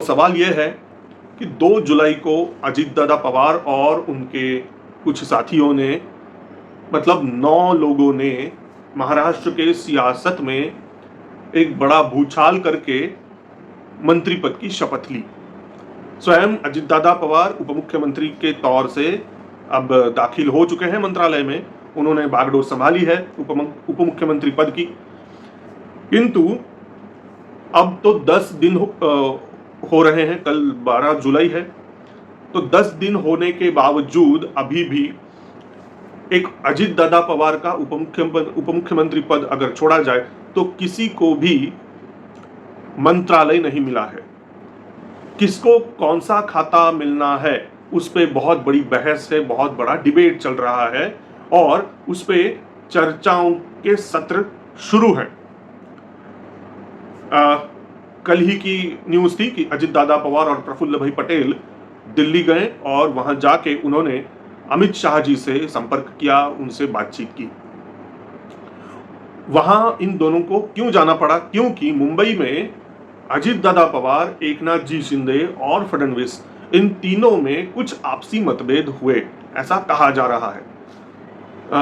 सवाल यह है कि 2 जुलाई को अजीत दादा पवार और उनके कुछ साथियों ने, मतलब 9 लोगों ने महाराष्ट्र के सियासत में एक बड़ा भूचाल करके मंत्री पद की शपथ ली। स्वयं अजीत दादा पवार उप मुख्यमंत्री के तौर से अब दाखिल हो चुके हैं मंत्रालय में। उन्होंने बागडोर संभाली है उप मुख्यमंत्री पद की। किंतु अब तो 10 दिन हो रहे हैं, कल 12 जुलाई है, तो 10 दिन होने के बावजूद अभी भी एक अजीत दादा पवार का उप मुख्यमंत्री पद अगर छोड़ा जाए तो किसी को भी मंत्रालय नहीं मिला है। किसको कौन सा खाता मिलना है उस पे बहुत बड़ी बहस है, बहुत बड़ा डिबेट चल रहा है और उस पे चर्चाओं के सत्र शुरू हैं। कल ही की न्यूज थी कि अजीत दादा पवार और प्रफुल्ल भाई पटेल दिल्ली गए और वहां जाके उन्होंने अमित शाह जी से संपर्क किया, उनसे बातचीत की। वहां इन दोनों को क्यों जाना पड़ा? क्योंकि मुंबई में अजीत दादा पवार, एकनाथ जी शिंदे और फडणवीस, इन तीनों में कुछ आपसी मतभेद हुए, ऐसा कहा जा रहा है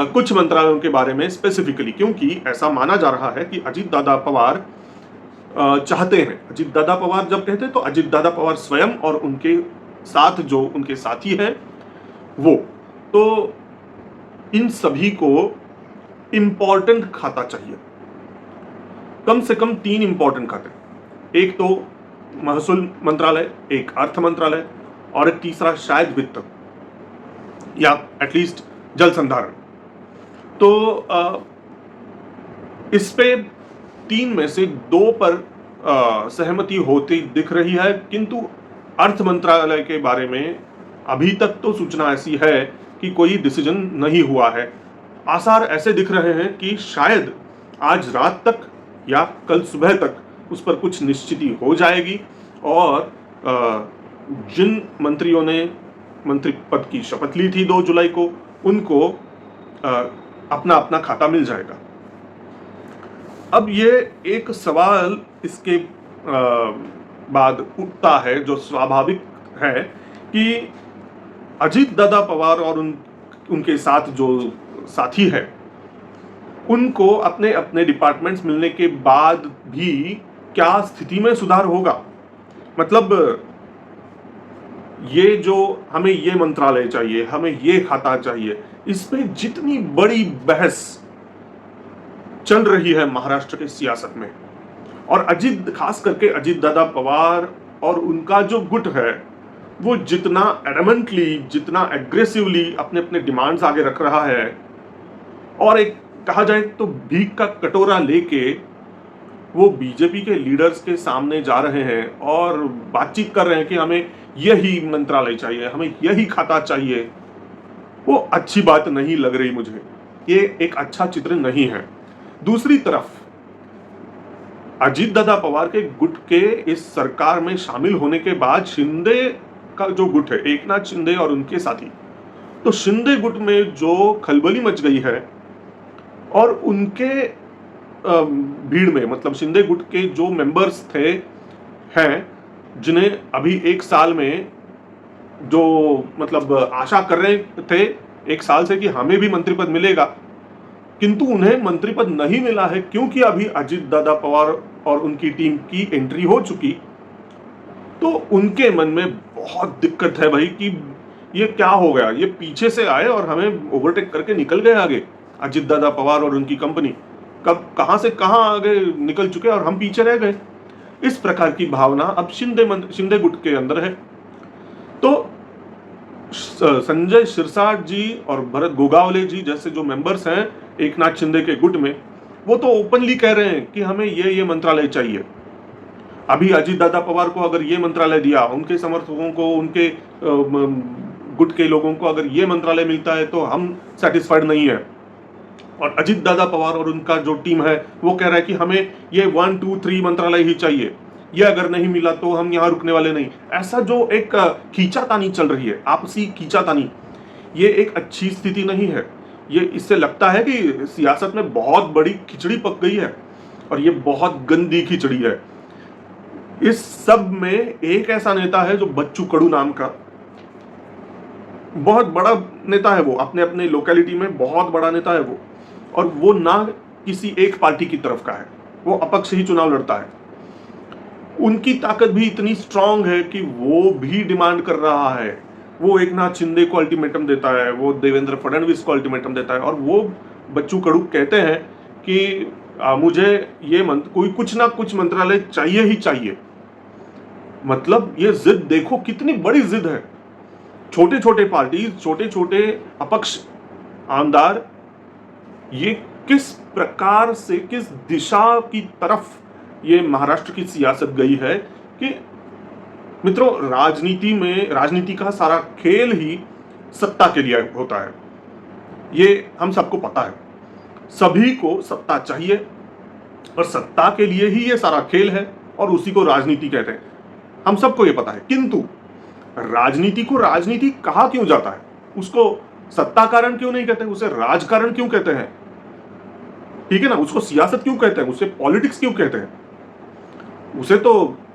कुछ मंत्रालयों के बारे में स्पेसिफिकली। क्योंकि ऐसा माना जा रहा है कि अजीत दादा पवार चाहते हैं, अजीत दादा पवार जब कहते हैं तो अजीत दादा पवार स्वयं और उनके साथ जो उनके साथी हैं वो, तो इन सभी को इंपॉर्टेंट खाता चाहिए, कम से कम 3 इंपॉर्टेंट खाते। एक तो महसूल मंत्रालय, एक अर्थ मंत्रालय और एक तीसरा शायद वित्त या एटलीस्ट जल संधारण। तो इस पे 3 में से 2 पर सहमति होती दिख रही है। किंतु अर्थ मंत्रालय के बारे में अभी तक तो सूचना ऐसी है कि कोई डिसीजन नहीं हुआ है। आसार ऐसे दिख रहे हैं कि शायद आज रात तक या कल सुबह तक उस पर कुछ निश्चिती हो जाएगी और जिन मंत्रियों ने मंत्री पद की शपथ ली थी 2 जुलाई को, उनको अपना अपना खाता मिल जाएगा। अब ये एक सवाल इसके बाद उठता है जो स्वाभाविक है कि अजीत दादा पवार और उनके साथ जो साथी है उनको अपने अपने डिपार्टमेंट्स मिलने के बाद भी क्या स्थिति में सुधार होगा? मतलब ये जो हमें ये मंत्रालय चाहिए, हमें ये खाता चाहिए, इस पे जितनी बड़ी बहस चल रही है महाराष्ट्र के सियासत में, और खास करके अजीत दादा पवार और उनका जो गुट है वो जितना एडमेंटली, जितना एग्रेसिवली अपने अपने डिमांड्स आगे रख रहा है और एक कहा जाए तो भीख का कटोरा लेके वो बीजेपी के लीडर्स के सामने जा रहे हैं और बातचीत कर रहे हैं कि हमें यही मंत्रालय चाहिए, हमें यही खाता चाहिए, वो अच्छी बात नहीं लग रही मुझे। ये एक अच्छा चित्र नहीं है। दूसरी तरफ अजीत दादा पवार के गुट के इस सरकार में शामिल होने के बाद शिंदे का जो गुट है, एकनाथ शिंदे और उनके साथी, तो शिंदे गुट में जो खलबली मच गई है और उनके भीड़ में, मतलब शिंदे गुट के जो मेंबर्स थे हैं जिन्हें अभी 1 साल में जो मतलब आशा कर रहे थे 1 साल से कि हमें भी मंत्री पद मिलेगा, किंतु उन्हें मंत्री पद नहीं मिला है क्योंकि अभी अजीत दादा पवार और उनकी टीम की एंट्री हो चुकी। तो उनके मन में बहुत दिक्कत है भाई कि ये क्या हो गया, ये पीछे से आए और हमें ओवरटेक करके निकल गए आगे। अजीत दादा पवार और उनकी कंपनी कब कहां से कहां आगे निकल चुके और हम पीछे रह गए। इस प्रकार की भावना अब शिंदे गुट के अंदर है। तो संजय सिरसाट जी और भरत गोगावले जी जैसे जो मेंबर्स हैं एकनाथ शिंदे के गुट में, वो तो ओपनली कह रहे हैं कि हमें ये मंत्रालय चाहिए। अभी अजीत दादा पवार को अगर ये मंत्रालय दिया, उनके समर्थकों को, उनके गुट के लोगों को अगर ये मंत्रालय मिलता है तो हम सेटिस्फाइड नहीं है। और अजीत दादा पवार और उनका जो टीम है वो कह रहा है कि हमें ये 1, 2, 3 मंत्रालय ही चाहिए, ये अगर नहीं मिला तो हम यहाँ रुकने वाले नहीं। ऐसा जो एक खींचातानी चल रही है, आपसी खींचातानी, ये एक अच्छी स्थिति नहीं है। ये इससे लगता है कि सियासत में बहुत बड़ी खिचड़ी पक गई है और ये बहुत गंदी खिचड़ी है। इस सब में एक ऐसा नेता है जो बच्चू कडू नाम का, बहुत बड़ा नेता है वो, अपने अपने लोकेलिटी में बहुत बड़ा नेता है वो, और वो ना किसी एक पार्टी की तरफ का है, वो अपक्ष ही चुनाव लड़ता है। उनकी ताकत भी इतनी स्ट्रांग है कि वो भी डिमांड कर रहा है, वो एकनाथ शिंदे को अल्टीमेटम देता है, वो देवेंद्र फडणवीस को अल्टीमेटम देता है, और वो बच्चू कडू कहते हैं कि मुझे ये कोई कुछ ना कुछ मंत्रालय चाहिए ही चाहिए। मतलब ये जिद देखो कितनी बड़ी जिद है। छोटे छोटे पार्टी, छोटे छोटे अपक्ष आमदार, ये किस प्रकार से, किस दिशा की तरफ ये महाराष्ट्र की सियासत गई है कि मित्रों, राजनीति का सारा खेल ही सत्ता के लिए होता है, ये हम सबको पता है। सभी को सत्ता चाहिए और सत्ता के लिए ही ये सारा खेल है, और उसी को राजनीति कहते हैं, हम सबको ये पता है। किंतु राजनीति को राजनीति कहा क्यों जाता है? उसको सत्ता कारण क्यों नहीं कहते, उसे राजकारण क्यों कहते हैं? ठीक है ना, उसको सियासत क्यों कहते हैं, उसे पॉलिटिक्स क्यों कहते हैं? उसे तो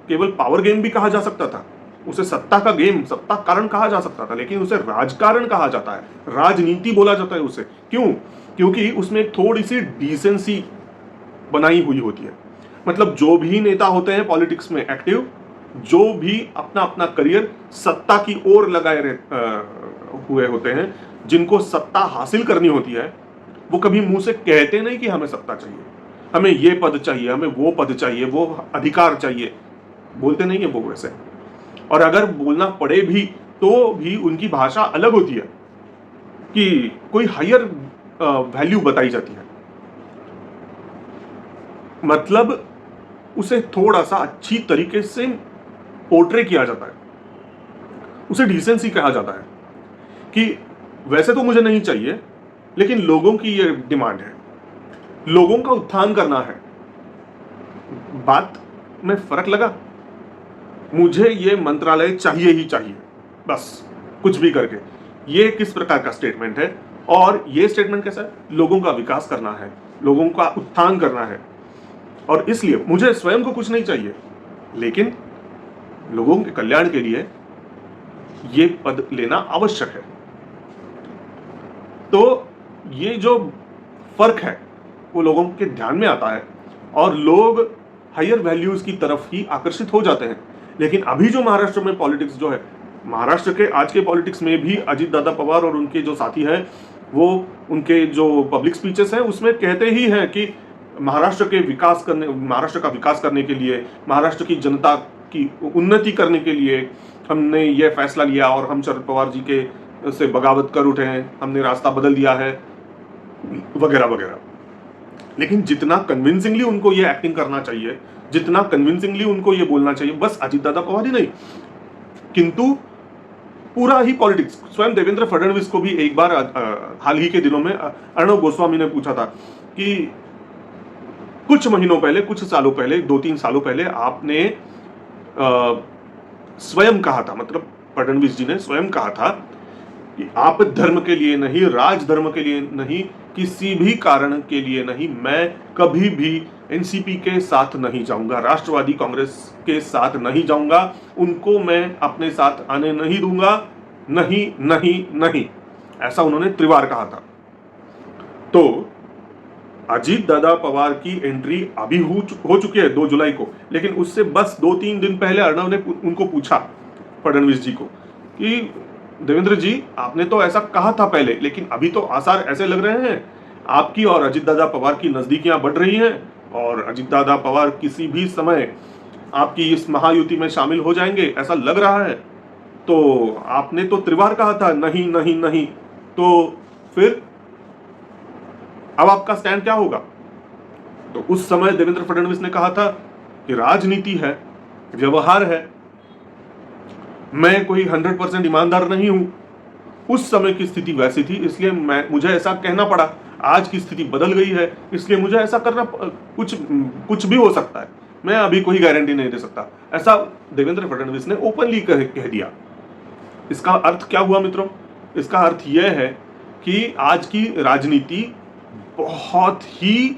केवल पावर गेम भी कहा जा सकता था, उसे सत्ता का गेम, सत्ता कारण कहा जा सकता था, लेकिन उसे राजकारण कहा जाता है, राजनीति बोला जाता है उसे। क्यों? क्योंकि उसमें एक थोड़ी सी डिसेंसी बनाई हुई होती है। मतलब जो भी नेता होते हैं पॉलिटिक्स में एक्टिव, जो भी अपना अपना करियर सत्ता की ओर लगाए हुए होते हैं, जिनको सत्ता हासिल करनी होती है, वो कभी मुंह से कहते नहीं कि हमें सत्ता चाहिए, हमें ये पद चाहिए, हमें वो पद चाहिए, वो अधिकार चाहिए, बोलते नहीं है वो वैसे। और अगर बोलना पड़े भी तो भी उनकी भाषा अलग होती है कि कोई हायर वैल्यू बताई जाती है। मतलब उसे थोड़ा सा अच्छी तरीके से पोर्ट्रे किया जाता है, उसे डिसेंसी कहा जाता है कि वैसे तो मुझे नहीं चाहिए, लेकिन लोगों की ये डिमांड है, लोगों का उत्थान करना है। बात में फर्क लगा? मुझे ये मंत्रालय चाहिए ही चाहिए, बस कुछ भी करके। ये किस प्रकार का स्टेटमेंट है? और ये स्टेटमेंट कैसा है? लोगों का विकास करना है, लोगों का उत्थान करना है, और इसलिए मुझे स्वयं को कुछ नहीं चाहिए, लेकिन लोगों के कल्याण के लिए ये पद लेना आवश्यक है। तो ये जो फर्क है वो लोगों के ध्यान में आता है, और लोग हायर वैल्यूज की तरफ ही आकर्षित हो जाते हैं। लेकिन अभी जो महाराष्ट्र में पॉलिटिक्स जो है, महाराष्ट्र के आज के पॉलिटिक्स में भी अजीत दादा पवार और उनके जो साथी हैं, वो उनके जो पब्लिक स्पीचेस हैं उसमें कहते ही हैं कि महाराष्ट्र का विकास करने के लिए, महाराष्ट्र की जनता की उन्नति करने के लिए हमने ये फैसला लिया, और हम शरद पवार जी के से बगावत कर उठे हैं, हमने रास्ता बदल दिया है, वगैरह वगैरह। लेकिन जितना कन्विंसिंगली उनको ये एक्टिंग करना चाहिए, जितना कन्विंसिंगली उनको ये बोलना चाहिए, बस अजीत दादा पवार ही नहीं, किंतु पूरा ही पॉलिटिक्स। स्वयं देवेंद्र फडणवीस को भी एक बार हाल ही के दिनों में अर्णव गोस्वामी ने पूछा था कि कुछ महीनों पहले, कुछ सालों पहले, 2-3 सालों पहले आपने स्वयं कहा था, मतलब फडणवीस जी ने स्वयं कहा था कि आप धर्म के लिए नहीं, राजधर्म के लिए नहीं, किसी भी कारण के लिए नहीं, मैं कभी भी एनसीपी के साथ नहीं जाऊंगा, राष्ट्रवादी कांग्रेस के साथ नहीं जाऊंगा, उनको मैं अपने साथ आने नहीं दूंगा, नहीं नहीं नहीं, ऐसा उन्होंने त्रिवार कहा था। तो अजीत दादा पवार की एंट्री अभी हो चुकी है 2 जुलाई को, लेकिन उससे बस 2-3 दिन पहले अर्णव ने उनको पूछा, फडणवीस जी को, कि देवेंद्र जी आपने तो ऐसा कहा था पहले, लेकिन अभी तो आसार ऐसे लग रहे हैं आपकी और अजीत दादा पवार की नजदीकियां बढ़ रही हैं, और अजीत दादा पवार किसी भी समय आपकी इस महायुति में शामिल हो जाएंगे, ऐसा लग रहा है। तो आपने तो त्रिवार कहा था नहीं नहीं नहीं, तो फिर अब आपका स्टैंड क्या होगा? तो उस समय देवेंद्र फडणवीस ने कहा था कि राजनीति है, व्यवहार है, मैं कोई 100% ईमानदार नहीं हूं। उस समय की स्थिति वैसी थी, इसलिए मुझे ऐसा कहना पड़ा। आज की स्थिति बदल गई है, इसलिए मुझे ऐसा करना, कुछ भी हो सकता है, मैं अभी कोई गारंटी नहीं दे सकता, ऐसा देवेंद्र फडणवीस ने ओपनली कह दिया। इसका अर्थ क्या हुआ मित्रों? इसका अर्थ यह है कि आज की राजनीति बहुत ही,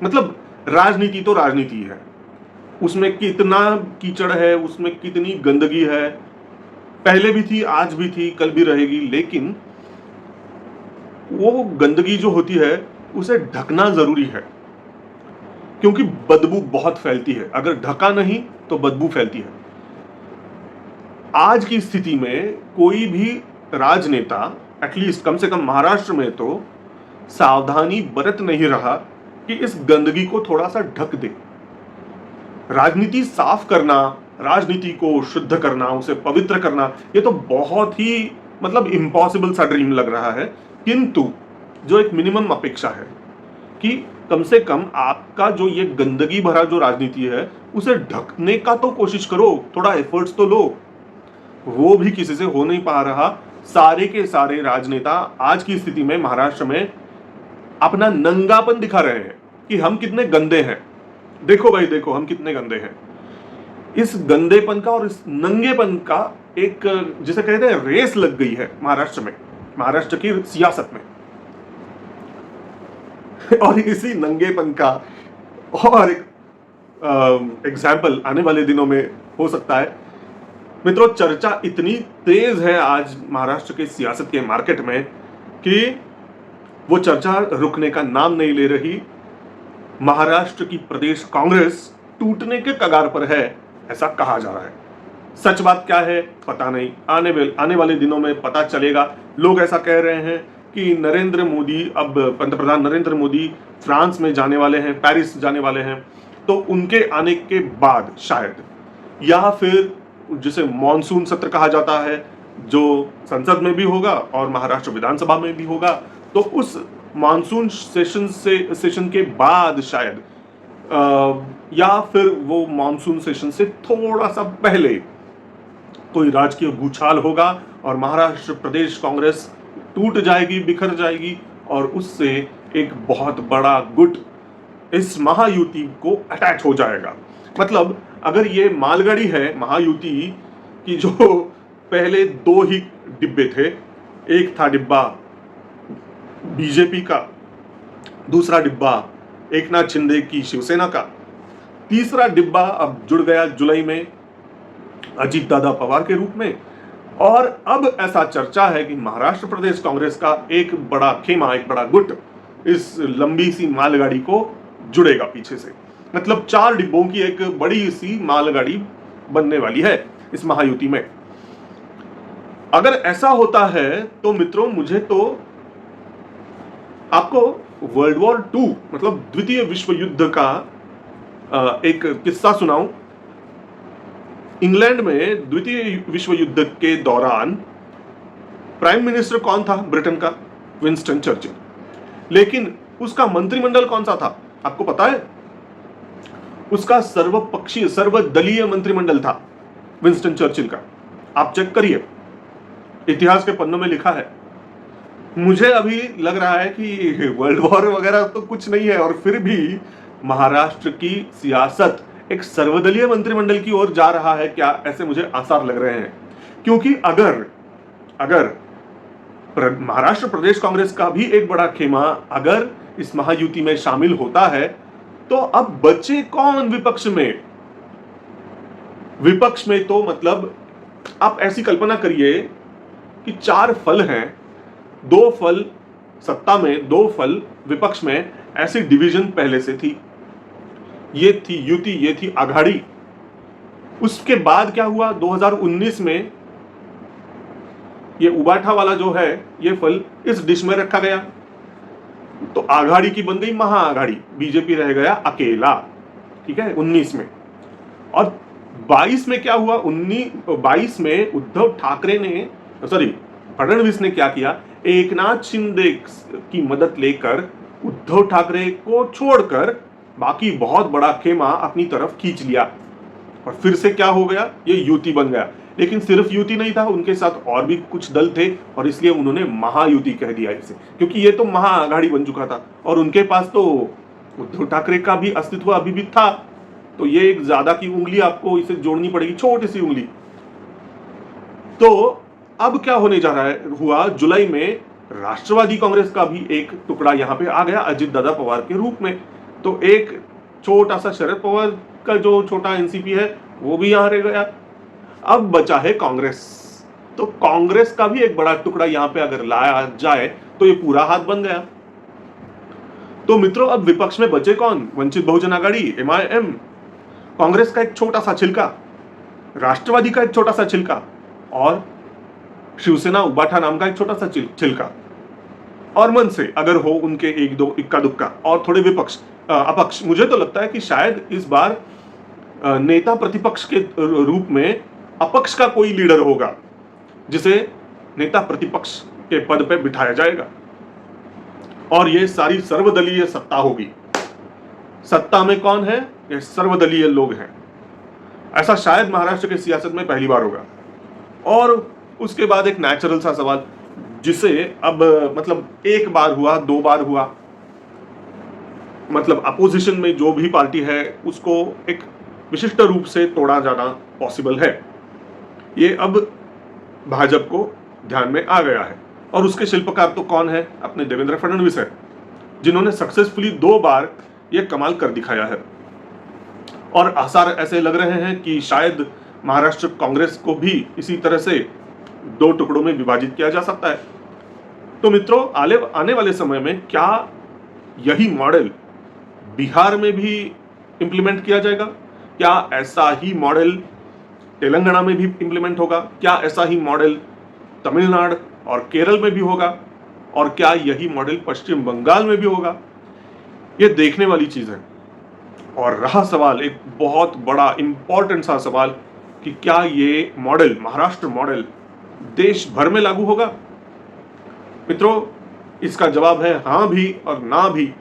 मतलब राजनीति तो राजनीति है, उसमें कितना कीचड़ है, उसमें कितनी गंदगी है, पहले भी थी, आज भी थी, कल भी रहेगी, लेकिन वो गंदगी जो होती है उसे ढकना जरूरी है, क्योंकि बदबू बहुत फैलती है। अगर ढका नहीं तो बदबू फैलती है। आज की स्थिति में कोई भी राजनेता, एटलीस्ट कम से कम महाराष्ट्र में तो, सावधानी बरत नहीं रहा कि इस गंदगी को थोड़ा सा ढक दे। राजनीति साफ करना, राजनीति को शुद्ध करना, उसे पवित्र करना, ये तो बहुत ही मतलब इम्पॉसिबल सा ड्रीम लग रहा है। किंतु जो एक मिनिमम अपेक्षा है कि कम से कम आपका जो ये गंदगी भरा जो राजनीति है उसे ढकने का तो कोशिश करो, थोड़ा एफर्ट्स तो लो। वो भी किसी से हो नहीं पा रहा। सारे के सारे राजनेता आज की स्थिति में महाराष्ट्र में अपना नंगापन दिखा रहे हैं कि हम कितने गंदे हैं। देखो भाई देखो, हम कितने गंदे हैं। इस गंदेपन का और इस नंगेपन का एक, जिसे कहते हैं, रेस लग गई है महाराष्ट्र में, महाराष्ट्र की सियासत में। और इसी नंगेपन का और एक एग्जाम्पल आने वाले दिनों में हो सकता है। मित्रों, चर्चा इतनी तेज है आज महाराष्ट्र के सियासत के मार्केट में कि वो चर्चा रुकने का नाम नहीं ले रही। महाराष्ट्र की प्रदेश कांग्रेस टूटने के कगार पर है, ऐसा कहा जा रहा है। सच बात क्या है पता नहीं, आने वाले दिनों में पता चलेगा। लोग ऐसा कह रहे हैं कि नरेंद्र मोदी, अब पंतप्रधान नरेंद्र मोदी फ्रांस में जाने वाले हैं, पेरिस जाने वाले हैं, तो उनके आने के बाद शायद, या फिर जिसे मॉनसून सत्र कहा जाता है, जो संसद में भी होगा और महाराष्ट्र विधानसभा में भी होगा, तो उस मॉनसून सेशन के बाद शायद, या फिर वो मॉनसून सेशन से थोड़ा सा पहले कोई राजकीय भूचाल होगा और महाराष्ट्र प्रदेश कांग्रेस टूट जाएगी, बिखर जाएगी, और उससे एक बहुत बड़ा गुट इस महायुति को अटैच हो जाएगा। मतलब अगर ये मालगाड़ी है महायुति की, जो पहले 2 ही डिब्बे थे, एक था डिब्बा बीजेपी का, दूसरा डिब्बा एकनाथ शिंदे की शिवसेना का, तीसरा डिब्बा अब जुड़ गया जुलाई में अजीत दादा पवार के रूप में। और अब ऐसा चर्चा है कि महाराष्ट्र प्रदेश कांग्रेस का एक बड़ा खेमा, एक बड़ा गुट इस लंबी सी मालगाड़ी को जुड़ेगा पीछे से। मतलब 4 डिब्बों की एक बड़ी सी मालगाड़ी बनने वाली है इस महायुति में। अगर ऐसा होता है तो मित्रों, मुझे तो आपको वर्ल्ड वॉर 2 मतलब द्वितीय विश्व युद्ध का एक किस्सा सुनाऊं। इंग्लैंड में द्वितीय विश्व युद्ध के दौरान प्राइम मिनिस्टर कौन था ब्रिटेन का? Winston Churchill. लेकिन उसका मंत्रिमंडल कौन सा था आपको पता है? उसका सर्वपक्षीय सर्वदलीय मंत्रिमंडल था विंस्टन चर्चिल का। आप चेक करिए, इतिहास के पन्नों में लिखा है। मुझे अभी लग रहा है कि वर्ल्ड वॉर वगैरह तो कुछ नहीं है, और फिर भी महाराष्ट्र की सियासत एक सर्वदलीय मंत्रिमंडल की ओर जा रहा है क्या, ऐसे मुझे आसार लग रहे हैं। क्योंकि अगर महाराष्ट्र प्रदेश कांग्रेस का भी एक बड़ा खेमा अगर इस महायुति में शामिल होता है, तो अब बचे कौन विपक्ष में? विपक्ष में तो मतलब आप ऐसी कल्पना करिए कि 4 फल हैं, 2 फल सत्ता में, 2 फल विपक्ष में। ऐसी डिवीजन पहले से थी। ये थी युति, ये थी आघाड़ी। उसके बाद क्या हुआ? 2019 में ये उबाठा वाला जो है, ये फल इस डिश में रखा गया, तो आघाड़ी की बन गई महाआघाड़ी, बीजेपी रह गया अकेला। ठीक है, 19 में। और 22 में क्या हुआ? 22 में उद्धव ठाकरे ने, सॉरी फडणवीस ने क्या किया? एकनाथ शिंदे की मदद लेकर उद्धव ठाकरे को छोड़कर बाकी बहुत बड़ा खेमा अपनी तरफ खींच लिया, और फिर से क्या हो गया? ये युति बन गया। लेकिन सिर्फ युति नहीं था, उनके साथ और भी कुछ दल थे, और इसलिए उन्होंने महायुति कह दिया इसे, क्योंकि ये तो महाआघाड़ी बन चुका था और उनके पास तो उद्धव ठाकरे का भी अस्तित्व अभी भी था। तो ये एक ज्यादा की उंगली आपको इसे जोड़नी पड़ेगी, छोटी सी उंगली। तो अब क्या होने जा रहा है? हुआ जुलाई में राष्ट्रवादी कांग्रेस का भी एक टुकड़ा यहां पे आ गया अजित दादा पवार के रूप में। तो एक छोटा सा शरद पवार का जो छोटा एनसीपी है वो भी यहां रह गया। अब बचा है कांग्रेस। तो कांग्रेस का भी एक बड़ा टुकड़ा यहां पे अगर लाया जाए तो ये पूरा हाथ बन गया। तो मित्रों, अब विपक्ष में बचे कौन? वंचित बहुजन आघाड़ी, एमआईएम, कांग्रेस का एक छोटा सा छिलका, राष्ट्रवादी का एक छोटा सा छिलका और शिवसेना उबाठा नाम का एक छोटा सा छिलका, और मन से अगर हो उनके एक दो इक्का दुक्का और थोड़े विपक्ष अपक्ष। मुझे तो लगता है कि शायद इस बार नेता प्रतिपक्ष के रूप में अपक्ष का कोई लीडर होगा जिसे नेता प्रतिपक्ष के पद पर बिठाया जाएगा और ये सारी सर्वदलीय सत्ता होगी। सत्ता में कौन है? ये सर्वदलीय लोग हैं। ऐसा शायद महाराष्ट्र के सियासत में पहली बार होगा। और उसके बाद एक नेचुरल सा सवाल, जिसे अब मतलब एक बार हुआ, दो बार हुआ, मतलब अपोजिशन में जो भी पार्टी है उसको एक विशिष्ट रूप से तोड़ा जाना पॉसिबल है। ये अब भाजपा को ध्यान में आ गया है और उसके शिल्पकार तो कौन है? अपने देवेंद्र फडणवीस है, जिन्होंने सक्सेसफुली 2 बार ये कमाल कर दिखाया है। और आसार ऐसे लग रहे हैं कि शायद महाराष्ट्र कांग्रेस को भी इसी तरह से 2 टुकड़ों में विभाजित किया जा सकता है। तो मित्रों, आने वाले समय में क्या यही मॉडल बिहार में भी इंप्लीमेंट किया जाएगा? क्या ऐसा ही मॉडल तेलंगाना में भी इंप्लीमेंट होगा? क्या ऐसा ही मॉडल तमिलनाडु और केरल में भी होगा? और क्या यही मॉडल पश्चिम बंगाल में भी होगा? ये देखने वाली चीज है। और रहा सवाल, एक बहुत बड़ा इंपॉर्टेंट सा सवाल, कि क्या ये मॉडल, महाराष्ट्र मॉडल, देश भर में लागू होगा? मित्रों, इसका जवाब है हां भी और ना भी।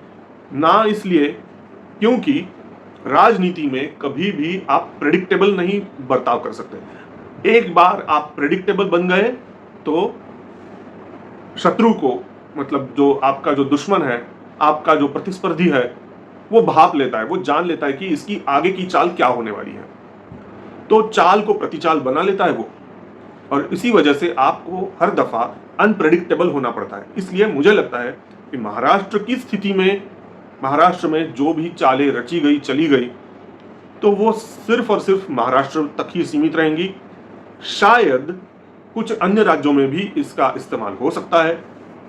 ना इसलिए क्योंकि राजनीति में कभी भी आप प्रेडिक्टेबल नहीं बर्ताव कर सकते। एक बार आप प्रेडिक्टेबल बन गए तो शत्रु को, मतलब जो आपका जो दुश्मन है, आपका जो प्रतिस्पर्धी है, वो भाप लेता है, वो जान लेता है कि इसकी आगे की चाल क्या होने वाली है। तो चाल को प्रतिचाल बना लेता है वो, और इसी वजह से आपको हर दफा अनप्रेडिक्टेबल होना पड़ता है। इसलिए मुझे लगता है कि महाराष्ट्र की स्थिति में, महाराष्ट्र में जो भी चालें रची गई, चली गई, तो वो सिर्फ और सिर्फ महाराष्ट्र तक ही सीमित रहेंगी। शायद कुछ अन्य राज्यों में भी इसका इस्तेमाल हो सकता है,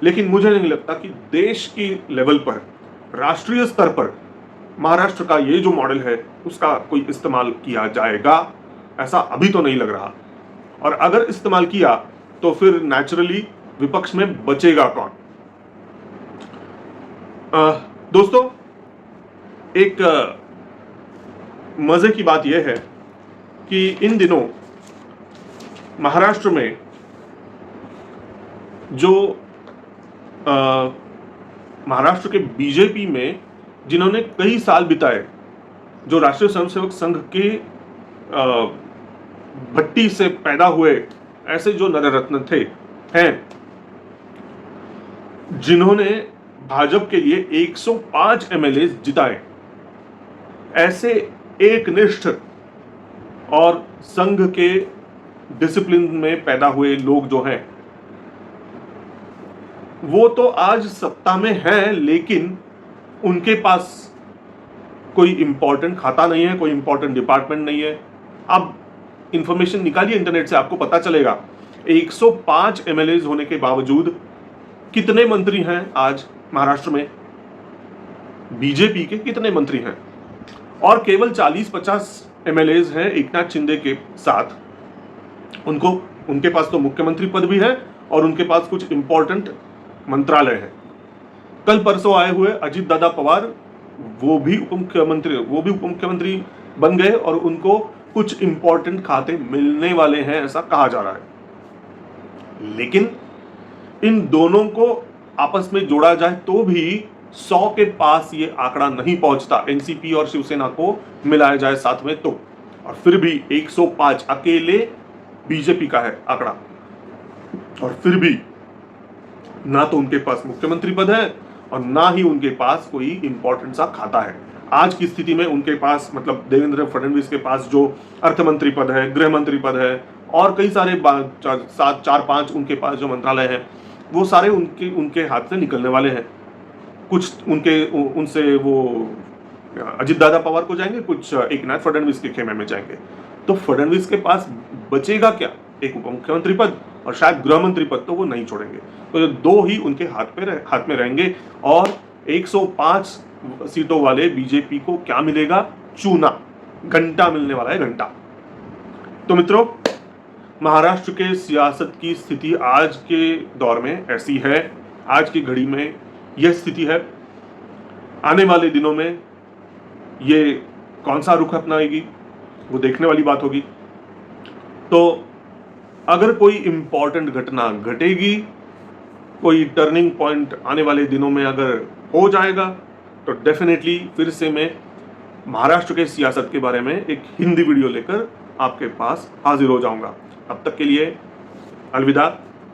लेकिन मुझे नहीं लगता कि देश की लेवल पर, राष्ट्रीय स्तर पर महाराष्ट्र का ये जो मॉडल है उसका कोई इस्तेमाल किया जाएगा। ऐसा अभी तो नहीं लग रहा। और अगर इस्तेमाल किया तो फिर नेचुरली विपक्ष में बचेगा कौन? दोस्तों, एक मजे की बात यह है कि इन दिनों महाराष्ट्र में जो महाराष्ट्र के बीजेपी में जिन्होंने कई साल बिताए, जो राष्ट्रीय स्वयंसेवक संघ के भट्टी से पैदा हुए ऐसे जो नररत्न थे, हैं, जिन्होंने भाजपा के लिए 105 एमएलए जिताए, ऐसे एकनिष्ठ और संघ के डिसिप्लिन में पैदा हुए लोग जो हैं, वो तो आज सत्ता में हैं, लेकिन उनके पास कोई इंपॉर्टेंट खाता नहीं है, कोई इंपॉर्टेंट डिपार्टमेंट नहीं है। अब इंफॉर्मेशन निकालिए इंटरनेट से, आपको पता चलेगा 105 एमएलए होने के बावजूद कितने मंत्री हैं आज महाराष्ट्र में, बीजेपी के कितने मंत्री हैं, और केवल 40-50 एमएलए हैं एकनाथ शिंदे के साथ। उनके पास तो मुख्यमंत्री पद भी है और उनके पास कुछ इंपॉर्टेंट मंत्रालय है। कल परसों आए हुए अजीत दादा पवार, वो भी उप मुख्यमंत्री बन गए और उनको कुछ इंपॉर्टेंट खाते मिलने वाले हैं, ऐसा कहा जा रहा है। लेकिन इन दोनों को आपस में जोड़ा जाए तो भी 100 के पास ये आंकड़ा नहीं पहुंचता। एनसीपी और शिवसेना को मिलाया जाए साथ में तो, और फिर भी 105 अकेले बीजेपी का है आंकड़ा, और फिर भी ना तो उनके पास मुख्यमंत्री पद है और ना ही उनके पास कोई इंपॉर्टेंट सा खाता है। आज की स्थिति में उनके पास, मतलब देवेंद्र फडणवीस के पास जो अर्थ मंत्री पद है, गृह मंत्री पद है और कई सारे 4-5 उनके पास जो मंत्रालय हैं, वो सारे उनके हाथ से निकलने वाले हैं। कुछ उनसे वो अजित दादा पवार को जाएंगे, कुछ एकनाथ फडणवीस के खेमे में जाएंगे। तो फडणवीस के पास बचेगा क्या? एक उप मुख्यमंत्री पद और शायद गृह मंत्री पद तो वो नहीं छोड़ेंगे। तो ये दो ही उनके हाथ में रहेंगे। और 105 सीटों वाले बीजेपी को क्या मिलेगा? चूना, घंटा मिलने वाला है, घंटा। तो मित्रों, महाराष्ट्र के सियासत की स्थिति आज के दौर में ऐसी है, आज की घड़ी में यह स्थिति है। आने वाले दिनों में ये कौन सा रुख अपनाएगी वो देखने वाली बात होगी। तो अगर कोई इंपॉर्टेंट घटना घटेगी, कोई टर्निंग पॉइंट आने वाले दिनों में अगर हो जाएगा, तो डेफिनेटली फिर से मैं महाराष्ट्र के सियासत के बारे में एक हिंदी वीडियो लेकर आपके पास हाजिर हो जाऊंगा। तब तक के लिए अलविदा,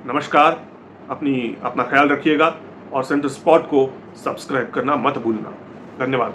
नमस्कार। अपना ख्याल रखिएगा और सेंटर स्पॉट को सब्सक्राइब करना मत भूलना। धन्यवाद।